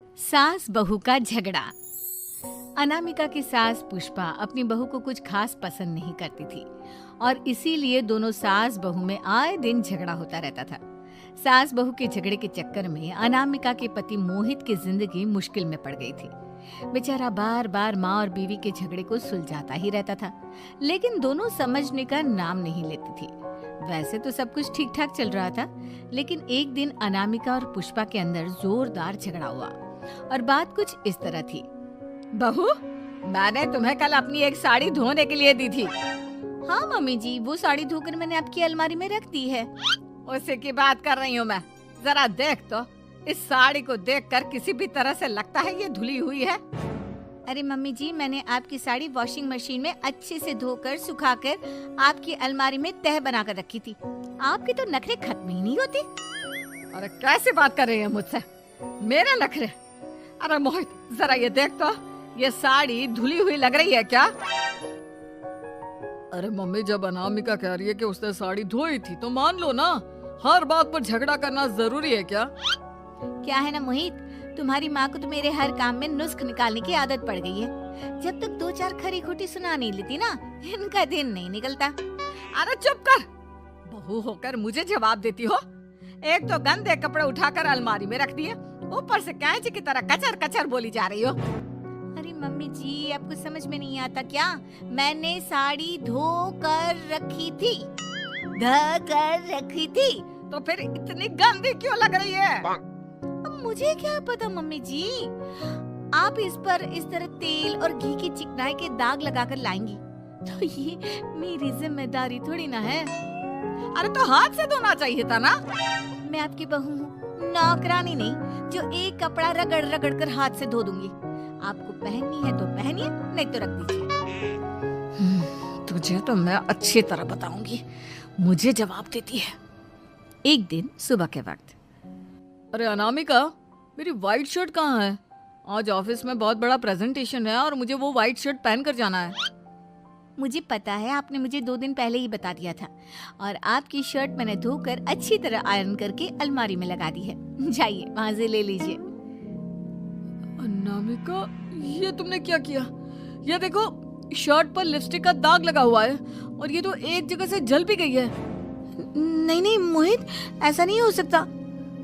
सास बहू का झगड़ा। अनामिका की सास पुष्पा अपनी बहू को कुछ खास पसंद नहीं करती थी और इसीलिए दोनों सास बहू में आए दिन झगड़ा होता रहता था। सास बहू के झगड़े के चक्कर में अनामिका के पति मोहित की जिंदगी मुश्किल में पड़ गई थी। बेचारा बार बार माँ और बीवी के झगड़े को सुलझाता ही रहता था, लेकिन दोनों समझने का नाम नहीं लेती थी। वैसे तो सब कुछ ठीक ठाक चल रहा था, लेकिन एक दिन अनामिका और पुष्पा के अंदर जोरदार झगड़ा हुआ और बात कुछ इस तरह थी। बहू, मैंने तुम्हें कल अपनी एक साड़ी धोने के लिए दी थी। हाँ मम्मी जी, वो साड़ी धोकर मैंने आपकी अलमारी में रख दी है। उसी की बात कर रही हूँ मैं। जरा देख तो, इस साड़ी को देखकर किसी भी तरह से लगता है ये धुली हुई है। अरे मम्मी जी, मैंने आपकी साड़ी वॉशिंग मशीन में अच्छे से धोकर सुखाकर आपकी अलमारी में तह बनाकर रखी थी। आपके तो नखरे खत्म ही नहीं होते। अरे कैसे बात कर रही है मुझसे? मेरे नखरे? अरे मोहित, जरा ये देख तो, ये साड़ी धुली हुई लग रही है क्या? अरे मम्मी, जब अनामिका कह रही है कि उसने साड़ी धोई थी तो मान लो ना। हर बात पर झगड़ा करना जरूरी है क्या? क्या है ना मोहित, तुम्हारी माँ को तो मेरे हर काम में नुस्ख निकालने की आदत पड़ गई है। जब तक दो चार खरी खोटी सुना नहीं लेती ना, इनका दिन नहीं निकलता। अरे चुप कर, बहू होकर मुझे जवाब देती हो। एक तो गंदे कपड़े उठाकर अलमारी में रख दिए, ऊपर से कैंची की तरह कचर कचर बोली जा रही हो। अरे मम्मी जी, आपको समझ में नहीं आता क्या? मैंने साड़ी धो कर रखी थी, तो फिर इतनी गंदी क्यों लग रही है? अब मुझे क्या पता मम्मी जी, आप इस पर इस तरह तेल और घी की चिकनाई के दाग लगाकर लाएंगी तो ये मेरी जिम्मेदारी थोड़ी ना है। अरे तो हाथ से धोना चाहिए था ना। मैं आपकी बहू हूँ, नौकरानी नहीं जो एक कपड़ा रगड़ रगड़ कर हाथ से धो दूंगी। आपको पहननी है तो पहनिए, नहीं तो रख दीजिए। तुझे तो मैं अच्छी तरह बताऊंगी, मुझे जवाब देती है। एक दिन सुबह के वक्त, अरे अनामिका, मेरी व्हाइट शर्ट कहाँ है? आज ऑफिस में बहुत बड़ा प्रेजेंटेशन है और मुझे वो व्हाइट शर्ट पहन कर जाना है। मुझे पता है, आपने मुझे 2 दिन पहले ही बता दिया था और आपकी शर्ट मैंने धोकर अच्छी तरह आयरन करके अलमारी में लगा दी है। जाइए वहाँ से ले लीजिए। अनामिका, ये तुमने क्या किया? ये देखो, शर्ट पर लिपस्टिक का दाग लगा हुआ है और ये तो एक जगह से जल भी गई है। नहीं नहीं मोहित, ऐसा नहीं हो सकता।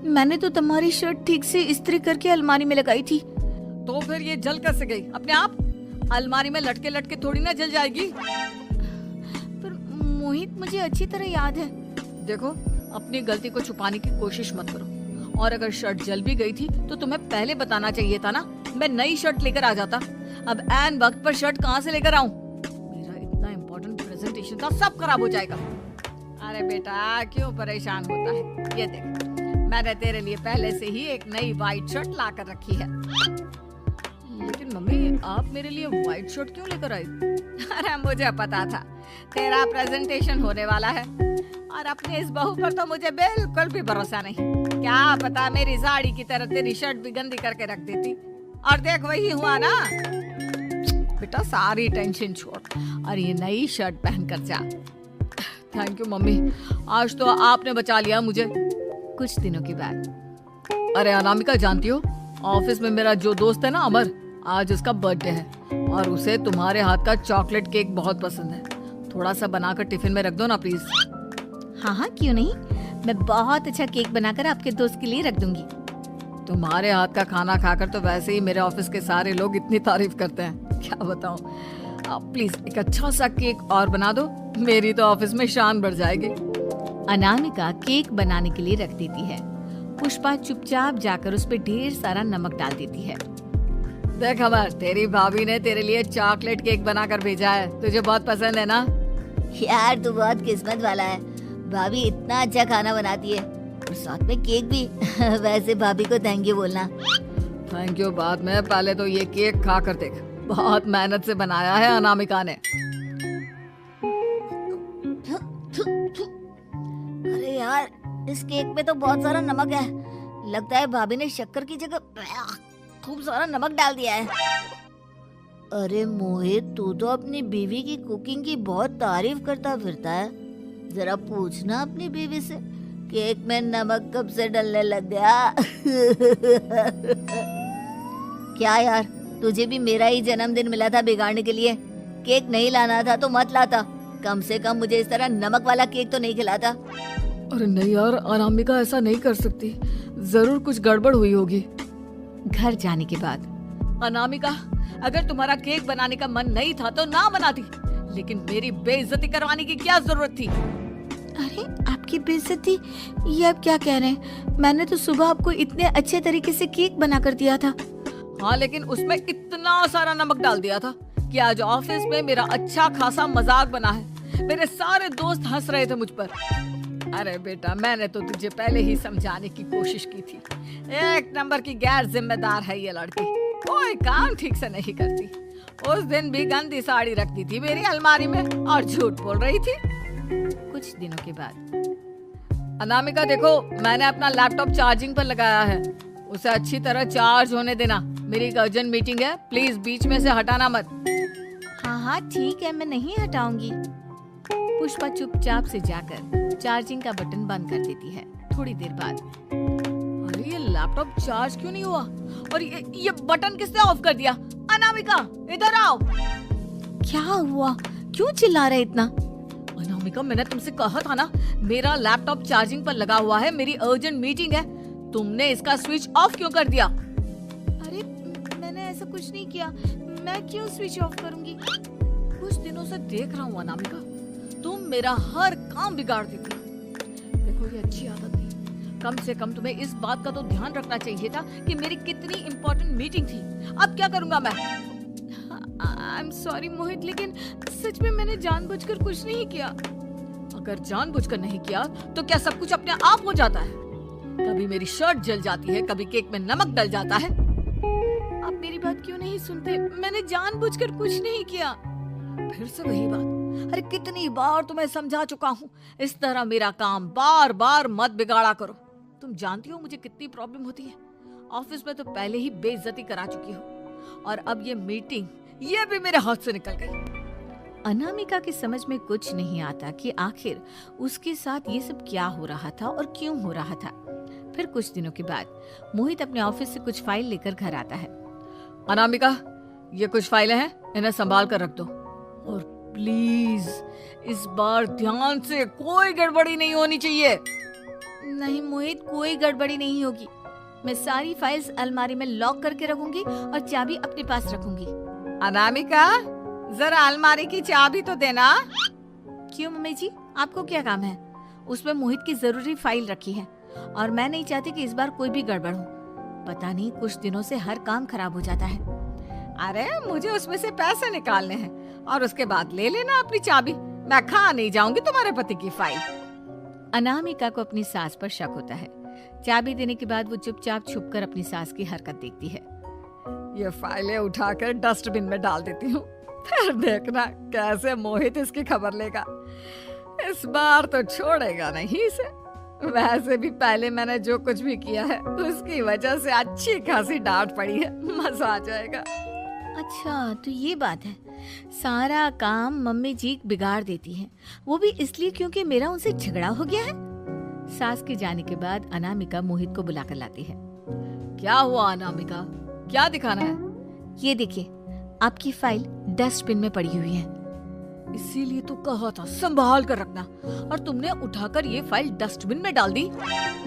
मैंने तो तुम्हारी शर्ट ठीक से इस्त्री करके अलमारी में लगाई थी। तो फिर ये जल कैसे गई अपने आप? अलमारी में लटके लटके थोड़ी ना जल जाएगी। पर मोहित, मुझे अच्छी तरह याद है। देखो, अपनी गलती को छुपाने की कोशिश मत करो, और अगर शर्ट जल भी गई थी तो तुम्हें पहले बताना चाहिए था ना। मैं नई शर्ट लेकर आ जाता। अब ऐन वक्त पर शर्ट कहाँ से लेकर आऊं? मेरा इतना इम्पोर्टेंट प्रेजेंटेशन था, सब खराब हो जाएगा। अरे बेटा, क्यों परेशान होता है? ये देख, मैंने तेरे लिए पहले से ही एक नई व्हाइट शर्ट ला कर रखी है। लेकिन मम्मी, आप मेरे लिए व्हाइट शर्ट क्यों लेकर आई? अरे मुझे पता था तेरा प्रेजेंटेशन होने वाला है और अपने इस बहू पर तो मुझे बिल्कुल भी भरोसा नहीं। क्या पता मेरी साड़ी की तरह तेरी शर्ट भी गंदी करके रख देती। और देख, वही हुआ ना। बेटा, सारी टेंशन छोड़ और ये नई शर्ट पहन कर जा। थैंक यू मम्मी, आज तो आपने बचा लिया मुझे। कुछ दिनों के बाद, अरे अनामिका, जानती हो, ऑफिस में मेरा जो दोस्त है ना अमर, आज उसका बर्थडे है और उसे तुम्हारे हाथ का चॉकलेट केक बहुत पसंद है। थोड़ा सा बनाकर टिफिन में रख दो ना प्लीज। हाँ हाँ, क्यों नहीं। मैं बहुत अच्छा केक बनाकर आपके दोस्त के लिए रख दूंगी। तुम्हारे हाथ का खाना खाकर तो वैसे ही मेरे ऑफिस के सारे लोग इतनी तारीफ करते हैं, क्या बताऊं। आप प्लीज एक अच्छा सा केक और बना दो, मेरी तो ऑफिस में शान बढ़ जाएगी। अनामिका केक बनाने के लिए रख देती है। पुष्पा चुपचाप जाकर उस पे ढेर सारा नमक डाल देती है। देख अमर, तेरी भाभी ने तेरे लिए चॉकलेट केक बनाकर भेजा है, तुझे बहुत पसंद है ना? यार, तू बहुत किस्मत वाला है, भाभी इतना अच्छा खाना बनाती है और साथ में केक भी। वैसे भाभी को थैंक यू बोलना। थैंक यू बाद में, पहले तो ये केक खा कर देख। बहुत मेहनत से बनाया है अनामिका ने। अरे यार, इस केक में तो बहुत सारा नमक है। लगता है भाभी ने शक्कर की जगह खूब सारा नमक डाल दिया है। अरे मोहित, तू तो अपनी बीवी की कुकिंग की बहुत तारीफ करता फिरता है। जरा पूछना अपनी बीवी से, केक में नमक कब से डलने लग गया। क्या यार, तुझे भी मेरा ही जन्मदिन मिला था बिगाड़ने के लिए? केक नहीं लाना था तो मत लाता, कम से कम मुझे इस तरह नमक वाला केक तो नहीं खिलाता। अरे नहीं यार, अनामिका ऐसा नहीं कर सकती, जरूर कुछ गड़बड़ हुई होगी। घर जाने के बाद अनामिका, अगर तुम्हारा केक बनाने का मन नहीं था तो ना बनाती, लेकिन मेरी बेइज्जती करवाने की क्या जरूरत थी? अरे आपकी बेइज्जती, ये आप क्या कह रहे हैं? मैंने तो सुबह आपको इतने अच्छे तरीके से केक बना कर दिया था। हाँ, लेकिन उसमें इतना सारा नमक डाल दिया था कि आज ऑफिस में मेरा अच्छा खासा मजाक बना है। मेरे सारे दोस्त हंस रहे थे मुझ पर। अरे बेटा, मैंने तो तुझे पहले ही समझाने की कोशिश की थी। एक नंबर की गैर जिम्मेदार है ये लड़की, कोई काम ठीक से नहीं करती। उस दिन भी गंदी साड़ी रख दी थी मेरी अलमारी में और झूठ बोल रही थी। कुछ दिनों के बाद अनामिका देखो, मैंने अपना लैपटॉप चार्जिंग पर लगाया है, उसे अच्छी तरह चार्ज होने देना। मेरी एक अर्जेंट मीटिंग है, प्लीज बीच में से हटाना मत। हाँ ठीक है, मैं नहीं हटाऊंगी। पुष्पा चुपचाप से जाकर चार्जिंग का बटन बंद कर देती है। थोड़ी देर बाद, अरे ये लैपटॉप चार्ज क्यों नहीं हुआ? और ये बटन किसने ऑफ कर दिया? अनामिका इधर आओ। क्या हुआ? क्यों चिल्ला रहे इतना? अनामिका, मैंने तुमसे कहा था ना, मेरा लैपटॉप चार्जिंग पर लगा हुआ है, मेरी अर्जेंट मीटिंग है। तुमने इसका स्विच ऑफ क्यों कर दिया? अरे मैंने ऐसा कुछ नहीं किया, मैं क्यों स्विच ऑफ करूंगी? कुछ दिनों से देख रहा हूँ अनामिका, तुम मेरा हर काम बिगाड़ देती हो। देखो ये अच्छी आदत नहीं, कम से कम तुम्हें इस बात का तो ध्यान रखना चाहिए था कि मेरी कितनी इम्पोर्टेंट मीटिंग थी। अब क्या करूंगा मैं? आई एम सॉरी मोहित, लेकिन सच में मैंने जानबूझकर कुछ नहीं किया। अगर जानबूझकर नहीं किया तो क्या सब कुछ अपने आप हो जाता है? कभी मेरी शर्ट जल जाती है, कभी केक में नमक डल जाता है। आप मेरी बात क्यों नहीं सुनते? मैंने जानबूझकर कुछ नहीं किया। फिर से वही बात। अरे कितनी बार तुम्हें समझा चुका हूँ, इस तरह मेरा काम बार बार मत बिगाड़ा करो। तुम जानती हो मुझे कितनी प्रॉब्लम होती है। ऑफिस में तो पहले ही बेइज्जती करा चुकी हो और अब ये मीटिंग, ये भी मेरे हाथ से निकल गई। अनामिका की समझ में कुछ नहीं आता कि आखिर उसके साथ ये सब क्या हो रहा था और क्यों हो रहा था। फिर कुछ दिनों के बाद मोहित अपने ऑफिस से कुछ फाइल लेकर घर आता है। अनामिका, ये कुछ फाइलें हैं, इन्हें संभाल कर रख दो और प्लीज इस बार ध्यान से, कोई गड़बड़ी नहीं होनी चाहिए। नहीं मोहित, कोई गड़बड़ी नहीं होगी। मैं सारी फाइल्स अलमारी में लॉक करके रखूंगी और चाबी अपने पास रखूंगी। अनामिका, जरा अलमारी की चाबी तो देना। क्यों मम्मी जी, आपको क्या काम है? उसमें मोहित की जरूरी फाइल रखी है और मैं नहीं चाहती कि इस बार कोई भी गड़बड़ हो। पता नहीं कुछ दिनों से हर काम खराब हो जाता है। अरे मुझे उसमें से पैसे निकालने हैं और उसके बाद ले लेना अपनी चाबी। मैं खा नहीं जाऊंगी तुम्हारे पति की फाइल। अनामिका को अपनी सास पर शक होता है। चाबी देने के बाद वो चुपचाप छुपकर अपनी सास की हरकत देखती है। ये फाइलें उठाकर डस्टबिन में डाल देती हूँ, फिर देखना कैसे मोहित इसकी खबर लेगा। इस बार तो छोड़ेगा नहीं इसे। वैसे भी पहले मैंने जो कुछ भी किया है उसकी वजह से अच्छी खासी डांट पड़ी है, मजा आ जाएगा। अच्छा तो ये बात है, सारा काम मम्मी जी बिगाड़ देती हैं, वो भी इसलिए क्योंकि मेरा उनसे झगड़ा हो गया है। सास के जाने के बाद अनामिका मोहित को बुलाकर लाती है। क्या हुआ अनामिका, क्या दिखाना है? ये देखिए, आपकी फाइल डस्टबिन में पड़ी हुई है। इसीलिए तो कहा था संभाल कर रखना, और तुमने उठाकर ये फाइल डस्टबिन में डाल दी।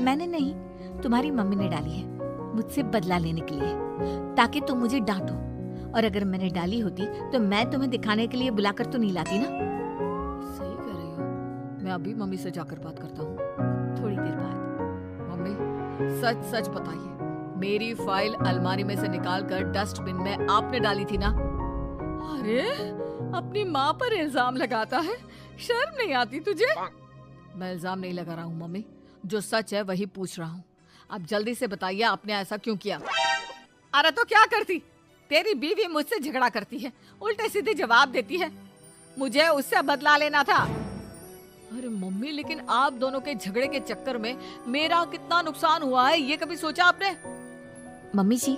मैंने नहीं, तुम्हारी मम्मी ने डाली है, मुझसे बदला लेने के लिए, ताकि तुम मुझे डांटो। और अगर मैंने डाली होती तो मैं तुम्हें दिखाने के लिए बुलाकर तो नहीं लाती ना। सही कह रही हो, मैं अभी मम्मी से जाकर बात करता हूँ। थोड़ी देर बाद, मम्मी सच सच बताइए, मेरी फाइल अलमारी में से निकालकर डस्टबिन में आपने डाली थी ना? अरे अपनी माँ पर इल्जाम लगाता है, शर्म नहीं आती तुझे? मैं इल्जाम नहीं लगा रहा हूँ मम्मी, जो सच है वही पूछ रहा हूँ। अब जल्दी से बताइए आपने ऐसा क्यों किया? अरे तो क्या करती, तेरी बीवी मुझसे झगड़ा करती है, उल्टे सीधे जवाब देती है, मुझे उससे बदला लेना था। अरे मम्मी, लेकिन आप दोनों के झगड़े के चक्कर में मेरा कितना नुकसान हुआ है, ये कभी सोचा आपने? मम्मी जी,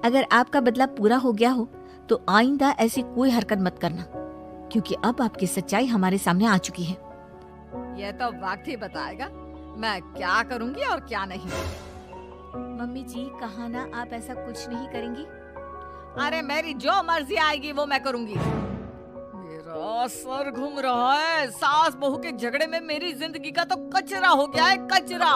अगर आपका बदला पूरा हो गया हो तो आइंदा ऐसी कोई हरकत मत करना, क्योंकि अब आपकी सच्चाई हमारे सामने आ चुकी है। यह तो वक्त ही बताएगा मैं क्या करूंगी और क्या नहीं। मम्मी जी, कहा ना आप ऐसा कुछ नहीं करेंगी। अरे मेरी जो मर्जी आएगी वो मैं करूंगी। मेरा सर घूम रहा है, सास बहू के झगड़े में मेरी जिंदगी का तो कचरा हो गया है, कचरा।